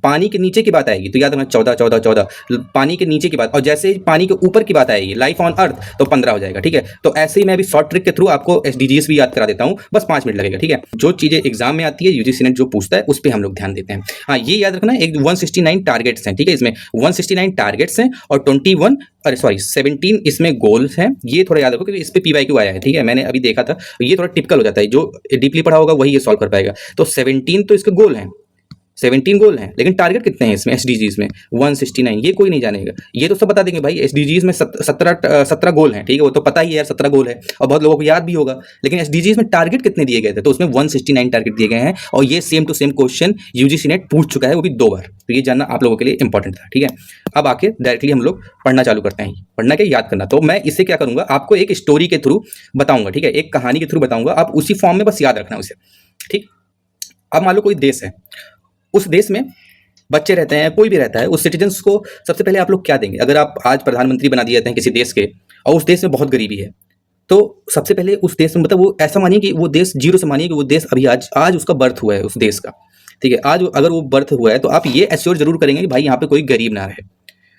पानी के नीचे की बात आएगी तो याद रखना 14 पानी के नीचे की बात, और जैसे ही पानी के ऊपर की बात आएगी लाइफ ऑन अर्थ तो 15 हो जाएगा। ठीक है, तो ऐसे ही मैं अभी शॉर्ट ट्रिक के थ्रू आपको एसडीजीज भी याद करा देता हूँ, बस 5 मिनट लगेगा। ठीक है, जो चीजें एग्जाम में आती है यूजीसी नेट जो पूछता है उस पर हम लोग ध्यान देते हैं। हाँ, ये याद रखना एक 169 टारगेट्स हैं। ठीक है, इसमें 169 टारगेट्स हैं और 17 इसमें गोल्स हैं। ये थोड़ा याद रखो क्योंकि इस पे पीवाईक्यू आया है। ठीक है, मैंने अभी देखा था, ये थोड़ा टिपिकल हो जाता है, जो डीपली पढ़ा होगा वही ये सॉल्व कर पाएगा। तो 17 तो इसके गोल हैं, 17 गोल हैं, लेकिन टारगेट कितने हैं इसमें एसडीजीज में 169, ये कोई नहीं जानेगा। ये तो सब बता देंगे भाई, एसडीजीज में 17 गोल हैं। ठीक है, वो तो पता ही है यार 17 गोल है और बहुत लोगों को याद भी होगा, लेकिन एसडीजीज में टारगेट कितने दिए गए थे, तो उसमें 169 टारगेट दिए गए हैं और ये same to same question UGC NET पूछ चुका है, वो भी 2 बार। तो ये जानना आप लोगों के लिए इंपॉर्टेंट था। ठीक है, अब आके डायरेक्टली हम लोग पढ़ना चालू करते हैं। पढ़ना क्या, याद करना। तो मैं इससे क्या करूंगा, आपको एक स्टोरी के थ्रू बताऊंगा। ठीक है, एक कहानी के थ्रू बताऊंगा, आप उसी फॉर्म में बस याद रखना उसे। ठीक, अब मान लो कोई देश है, उस देश में बच्चे रहते हैं, कोई भी रहता है, उस सिटीजन्स को सबसे पहले आप लोग क्या देंगे। अगर आप आज प्रधानमंत्री बना दिए जाते हैं किसी देश के और उस देश में बहुत गरीबी है, तो सबसे पहले उस देश में मतलब वो ऐसा मानिए कि वो देश जीरो से मानिए कि वो देश अभी आज उसका बर्थ हुआ है उस देश का। ठीक है, आज अगर वो बर्थ हुआ है तो आप ये एश्योर जरूर करेंगे कि भाई यहाँ पे कोई गरीब ना रहे।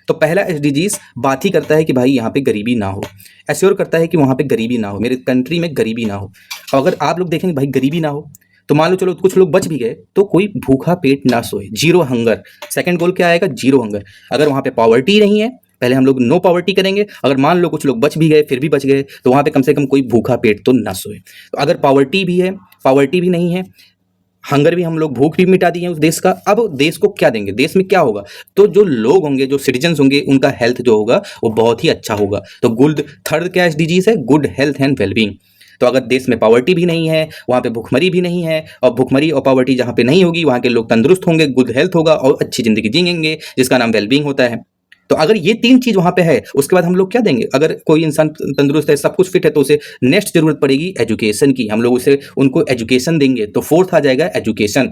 तो पहला एसडीजीज बात ही करता है कि भाई यहाँ पे गरीबी ना हो, एश्योर करता है कि वहाँ पे गरीबी ना हो, मेरे कंट्री में गरीबी ना हो। और अगर आप लोग देखेंगे भाई गरीबी ना हो, तो मान लो चलो कुछ लोग बच भी गए तो कोई भूखा पेट ना सोए, जीरो हंगर। सेकंड गोल क्या आएगा, जीरो हंगर। अगर वहाँ पे पॉवर्टी नहीं है, पहले हम लोग नो पॉवर्टी करेंगे। अगर मान लो कुछ लोग बच भी गए, फिर भी बच गए, तो वहाँ पे कम से कम कोई भूखा पेट तो ना सोए। तो अगर पॉवर्टी भी है, पॉवर्टी भी नहीं है, हंगर भी, हम लोग भूख भी मिटा दिए उस देश का, अब देश को क्या देंगे, देश में क्या होगा, तो जो लोग होंगे, जो सिटीजन्स होंगे, उनका हेल्थ जो होगा वो बहुत ही अच्छा होगा। तो गुड, थर्ड क्या एसडीजीज है, गुड हेल्थ एंड वेलबींग। तो अगर देश में पॉवर्टी भी नहीं है, वहाँ पे भूखमरी भी नहीं है, और भूखमरी और पॉवर्टी जहाँ पे नहीं होगी वहाँ के लोग तंदुरुस्त होंगे, गुड हेल्थ होगा और अच्छी जिंदगी जिएंगे, जिसका नाम वेलबींग होता है। तो अगर ये 3 चीज वहाँ पे है, उसके बाद हम लोग क्या देंगे। अगर कोई इंसान तंदुरुस्त है, सब कुछ फिट है, तो उसे नेक्स्ट जरूरत पड़ेगी एजुकेशन की, हम लोग उसे उनको एजुकेशन देंगे। तो फोर्थ आ जाएगा एजुकेशन।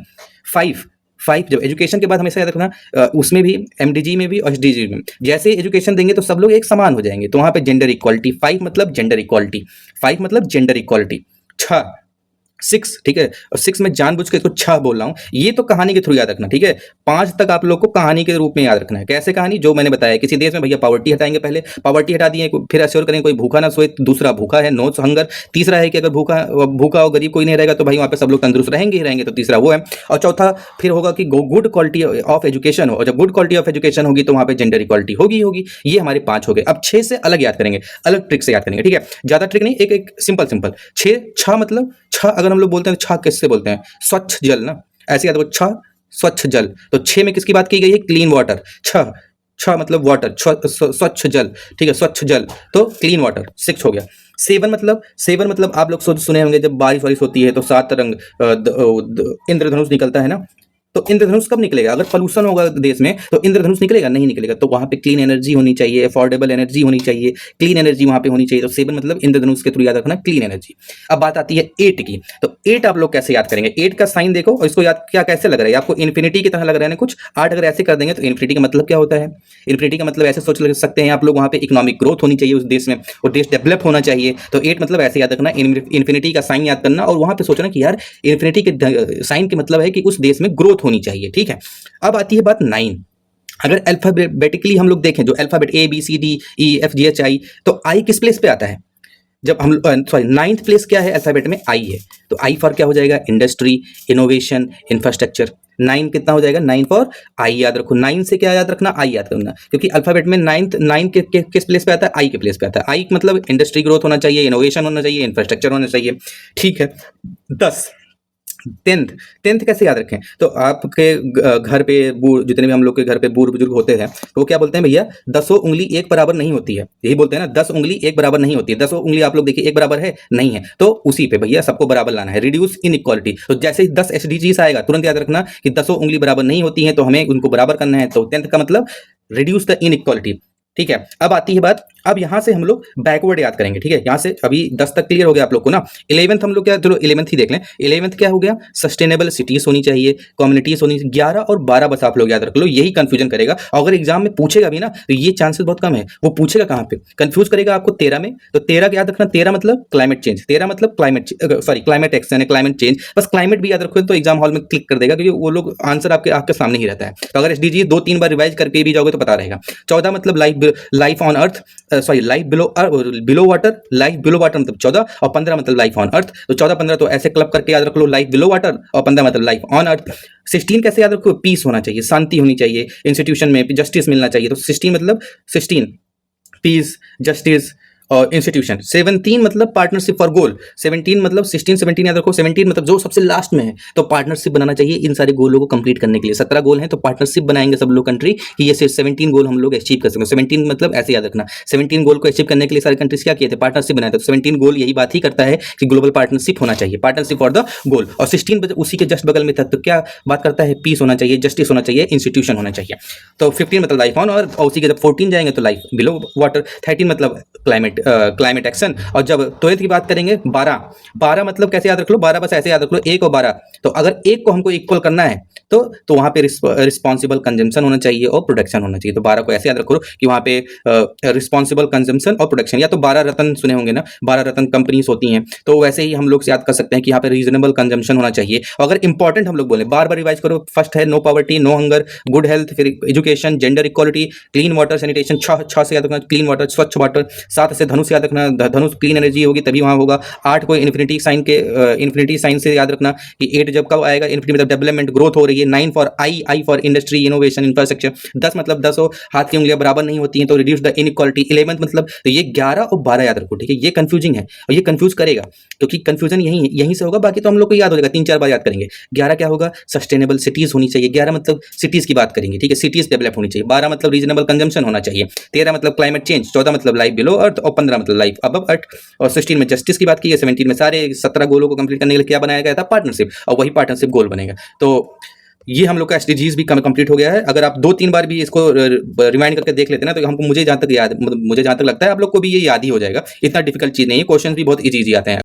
5 जब एजुकेशन के बाद हमेशा याद रखना, उसमें भी एमडीजी में भी और एसडीजी में जैसे एजुकेशन देंगे तो सब लोग एक समान हो जाएंगे। तो वहाँ पे जेंडर इक्वालिटी, 5 मतलब जेंडर इक्वालिटी, 5 मतलब जेंडर इक्वालिटी। 6, ठीक है, और 6 में जानबूझ के इसको 6 बोल रहा हूँ, ये तो कहानी के थ्रू याद रखना। ठीक है, 5 तक आप लोग को कहानी के रूप में याद रखना है। कैसे कहानी, जो मैंने बताया, किसी देश में भैया पॉवर्टी हटाएंगे, पहले पॉवर्टी हटा दिए, फिर अश्योर करेंगे कोई भूखा ना सोए, दूसरा भूखा है, नो हंगर। तीसरा है कि अगर भूखा और गरीब कोई नहीं रहेगा तो भाई वहाँ पे सब लोग तंदुरुस्त रहेंगे ही रहेंगे, तो तीसरा वो है। और चौथा फिर होगा कि गुड क्वालिटी ऑफ एजुकेशन हो, और जब गुड क्वालिटी ऑफ एजुकेशन होगी तो वहाँ पे जेंडर इक्वालिटी होगी। ये हमारे 5 हो गए। अब 6 से अलग याद करेंगे, अलग ट्रिक से याद करेंगे। ठीक है, ज्यादा ट्रिक नहीं, एक सिंपल 6 मतलब 6 अगर हम लोग बोलते हैं, 6 किससे बोलते हैं, स्वच्छ जल ना, ऐसे याद रखो, 6 स्वच्छ जल। तो 6 में किसकी बात की गई है, क्लीन वाटर। 6 मतलब वाटर, स्वच्छ जल। ठीक है, स्वच्छ जल तो क्लीन वाटर, 6 हो गया। 7 मतलब आप लोग सुने होंगे, जब बारिश होती है तो 7 रंग इंद्रधनुष निकलता है ना। तो इंद्रधनुष कब निकलेगा, अगर पोल्यूशन होगा देश में तो इंद्रधनुष निकलेगा, नहीं निकलेगा। तो वहां पे क्लीन एनर्जी होनी चाहिए, अफोर्डेबल एनर्जी होनी चाहिए, क्लीन एनर्जी वहां पे होनी चाहिए। तो 7 मतलब इंद्रधनुष के थ्रू याद रखना क्लीन एनर्जी। अब बात आती है 8 की, तो 8 आप लोग कैसे याद करेंगे। 8 का साइन देखो और इसको याद क्या कैसे लग रहा है आपको, इन्फिनिटी की तरह लग रहा है ना कुछ। 8 अगर ऐसे कर देंगे तो इन्फिनिटी का मतलब क्या होता है, इन्फिनिटी का मतलब ऐसे सोच सकते हैं आप लोग, वहां पे इकोनॉमिक ग्रोथ होनी चाहिए उस देश में, और देश डेवलप होना चाहिए। तो 8 मतलब ऐसे याद रखना, इन्फिनिटी का साइन याद करना, और वहां पे सोचना कि यार इन्फिनिटी के साइन के मतलब है कि उस देश में ग्रोथ होनी चाहिए। ठीक है, अब आती है बात 9। अगर अल्फाबेटिकली हम लोग देखें, जो alphabet A B C D E F G H I, तो I किस प्लेस पे आता है, जब हम सॉरी 9th प्लेस क्या है अल्फाबेट में, I है। तो I फॉर क्या हो जाएगा, इंडस्ट्री, इनोवेशन, इंफ्रास्ट्रक्चर। 9 कितना हो जाएगा, 9 फॉर I याद रखो। 9 से क्या याद रखना, I याद करना, क्योंकि अल्फाबेट में 9 किस प्लेस पे आता है, I के प्लेस पे आता है। I मतलब इंडस्ट्री ग्रोथ होना चाहिए, इनोवेशन होना चाहिए, इंफ्रास्ट्रक्चर होना चाहिए। ठीक है, 10 टेंथ कैसे याद रखें, तो आपके घर पे जितने भी हम लोग के घर पे बूढ़ बुजुर्ग होते हैं तो वो क्या बोलते हैं, भैया 10 उंगली एक बराबर नहीं होती है, यही बोलते हैं ना, 10 उंगली एक बराबर नहीं होती है। 10 उंगली आप लोग देखिए एक बराबर है, नहीं है, तो उसी पे भैया सबको बराबर लाना है, रिड्यूस इनइक्वालिटी। तो जैसे ही 10 एसडीजीज आएगा तुरंत याद रखना कि 10 उंगली बराबर नहीं होती है, तो हमें उनको बराबर करना है। तो 10th का मतलब रिड्यूस द इनइक्वालिटी। ठीक है, अब आती है बात अब यहाँ से हम लोग बैकवर्ड याद करेंगे, ठीक है। यहाँ से अभी 10 तक क्लियर हो गया आप लोग को ना। 11th हम लोग क्या, चलो 11th ही देख लें। 11th क्या हो गया, सस्टेनेबल सिटीज होनी चाहिए, कम्युनिटीज होनी चाहिए। 11 और 12 बस आप लोग याद रख लो, यही कंफ्यूजन करेगा। अगर एग्जाम में पूछेगा भी ना तो ये चांसेस बहुत कम है वो पूछेगा कहाँ पे, कंफ्यूज करेगा आपको 13 में। तो 13 याद रखना, 13 मतलब क्लाइमेट चेंज, 13 मतलब क्लाइमेट एक्शन है, क्लाइमेट चेंज। बस क्लाइमेट भी याद रखो तो एग्जाम हॉल में क्लिक कर देगा, क्योंकि वो लोग आंसर आपके सामने ही रहता है। तो अगर एसडीजी 2-3 बार रिवाइज करके भी जाओगे तो पता रहेगा। 14 मतलब life on earth, life below water, life below water मतलब 14, और 15 मतलब लाइफ ऑन अर्थ। तो 14-15 तो ऐसे क्लब करके याद रख लो, लाइफ बिलो वाटर, और 15 मतलब लाइफ ऑन अर्थ। 16 कैसे याद रखो, पीस होना चाहिए, शांति होनी चाहिए, इंस्टीट्यूशन में जस्टिस मिलना चाहिए। तो 16 मतलब 16 पीस, जस्टिस और इंस्टीट्यूशन। 17 मतलब पार्टनरशिप फॉर गोल। 17 मतलब 16 17 याद रखो। 17 मतलब जो सबसे लास्ट में है, तो पार्टनरशिप बनाना चाहिए इन सारे गोलों को कंप्लीट करने के लिए। 17 गोल हैं तो पार्टनरशिप बनाएंगे सब लोग कंट्री कि ये 17 गोल हम लोग अचीव कर सकें। 17 मतलब ऐसे याद रखना, 17 गोल को अचीव करने के लिए सारे कंट्रीज क्या किए थे, पार्टनरशिप बनाए थे। 17 गोल यही बात ही करता है कि ग्लोबल पार्टनरशिप होना चाहिए, पार्टनरशिप फॉर द गोल। और 16 उसी के जस्ट बगल में था, तो क्या बात करता है, पीस होना चाहिए, जस्टिस होना चाहिए, इंस्टीट्यूशन होना चाहिए। तो 15 मतलब लाइफ ऑन, और उसी के जब 14 जाएंगे तो लाइफ बिलो वाटर। 13 मतलब क्लाइमेट एक्शन। और जब 12th की बात करेंगे, 12 मतलब कैसे याद रख लो, 12 बस ऐसे याद रख लो, 1 और 12। तो अगर 1 को हमको इक्वल करना है तो वहां पे रिस्पॉन्सिबल कंजम्पशन होना चाहिए और प्रोडक्शन होना चाहिए। तो 12 को ऐसे याद रखो कि वहां पे रिस्पॉन्सिबल कंजम्पशन और प्रोडक्शन, या तो 12 रत्न सुने होंगे ना, 12 रत्न कंपनीज होती हैं, तो वैसे ही हम लोग याद कर सकते हैं कि यहाँ पे रीजनेबल कंजम्पशन होना चाहिए। अगर इंपॉर्टेंट हम लोग बोले, बार बार रिवाइज करो, फर्स्ट है no poverty, no hunger, good health, फिर education, gender equality, clean water, sanitation. 6 से याद रखना क्लीन वाटर, स्वच्छ वाटर। 7 से धनुष याद रखना, धनुष क्लीन एनर्जी होगी तभी वहां होगा। 8 को इन्फिनिटी साइन से याद रखना कि 8 जब कब आएगा, इन्फिनिटी मतलब डेवलपमेंट, ग्रोथ हो रही है। 9 for I for industry, innovation, infrastructure. 10 मतलब 10 हो, हाथ की उंगलियां बराबर नहीं होती हैं तो रिड्यूस द इनइक्वालिटी। 11 मतलब, तो ये 11 और 12 याद रखो, ठीक है। ये कंफ्यूजिंग है और ये कंफ्यूज करेगा, क्योंकि कंफ्यूजन यहीं से होगा। बाकी तो हम लोग को याद हो जाएगा, 3-4 बार याद करेंगे। 11 क्या होगा, सस्टेनेबल सिटीज होनी चाहिए। 11 मतलब सिटीज की बात करेंगे, ठीक है, सिटीज डेवलप होनी चाहिए। 12 मतलब रीजनेबल कंजम्पशन होना चाहिए। 13 मतलब क्लाइमेट चेंज। 14 मतलब लाइफ बिलो अर्थ, और 15 मतलब लाइफ अबव अर्थ। और 16 में जस्टिस की बात की है। 17 में सारे 17 गोलों को कंप्लीट करने के लिए क्या बनाया गया था, पार्टनरशिप, और वही पार्टनरशिप गोल बनेगा। तो ये हम लोग का एसडीजीज भी कंप्लीट हो गया है। अगर आप 2-3 बार भी इसको रिवाइंड करके देख लेते हैं ना, तो हमको मुझे जहां तक लगता है आप लोग को भी ये याद ही हो जाएगा। इतना डिफिकल्ट चीज नहीं है, क्वेश्चन भी बहुत इजी आते हैं।